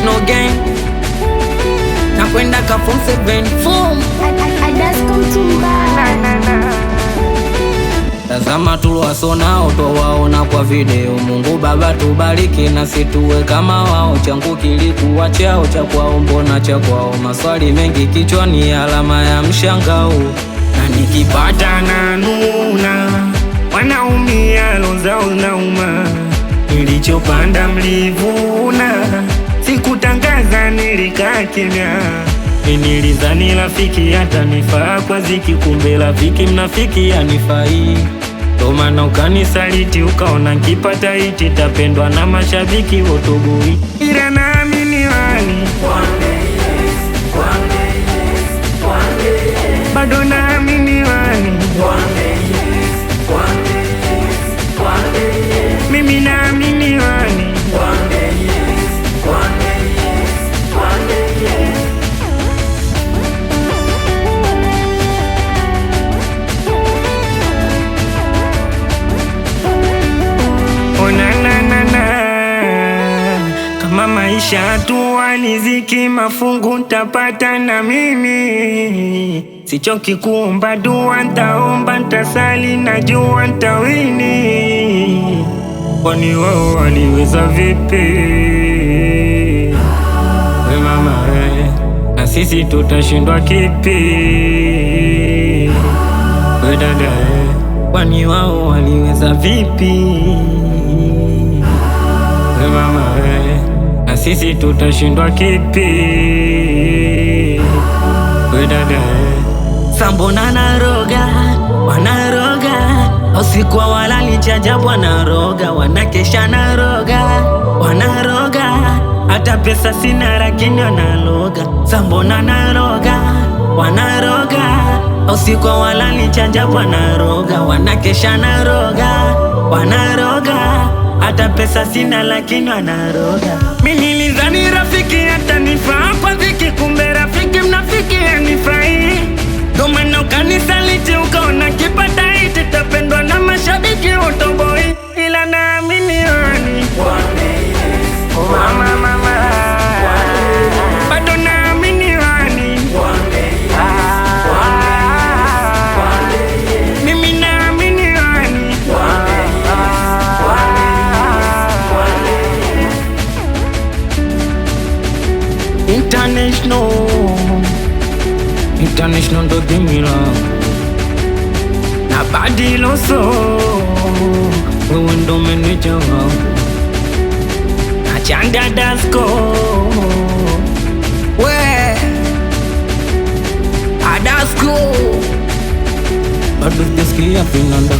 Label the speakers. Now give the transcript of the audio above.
Speaker 1: International gang nakwenda ka form 7 form tazama tuliwasonao twawaona kwa video. Mungu Baba tubariki na situwe kama wao. Changu kilikuwa chao cha kwao, mbona cha kwao? Maswali mengi kichwani, alama ya mshangao.
Speaker 2: Na nikipata na nuna wanaumia, lonzao nauma. Nilichopanda mlivuna, sikutangaza nilikaa kimya. Nilizani rafiki atanifaa kwa ziki, kumbe rafiki mnafiki anifai. Ndo maana ukanisaliti, ukaona nkipata iti tapendwa na mashabiki wotoboi. Ila naamini wani bado naamini wani, mimi naamini wani. Kama maisha tu aliziki, mafungu ntapata na mimi. Sichoki kuomba dua, ntaomba ntasali, najua ntawini. Kwani wao waliweza vipi? We mama we, na sisi tutashindwa kipi? We dada we, kwani wao waliweza vipi? We mama we, na sisi tutashindwa kipi? We dada we,
Speaker 1: sambona naroga, wanaroga usiku walali chajabu, wanaroga wanakesha naroga, wanaroga hata pesa sina lakini wanaloga. Sambona naroga, wanaroga usiku walali chajabu, wanaroga wanakesha naroga, wanaroga hata pesa sina lakini wanaroga.
Speaker 2: mimi nilizani rafiki atanifaa kwa dhiki, kumbe rafiki mnafiki anifai. Ndo maana ukanisaliti, ukaona kipata iti tapendwa na mashabiki wotoboi. Ila naamini wani mama, bado naamini wani, mimi naamini wani.
Speaker 1: International ndo dimila
Speaker 2: Na badiloso
Speaker 1: wewe ndo meneja wao.
Speaker 2: na Chanda Dasko,
Speaker 1: We Adasko bado sijasikia Finanda.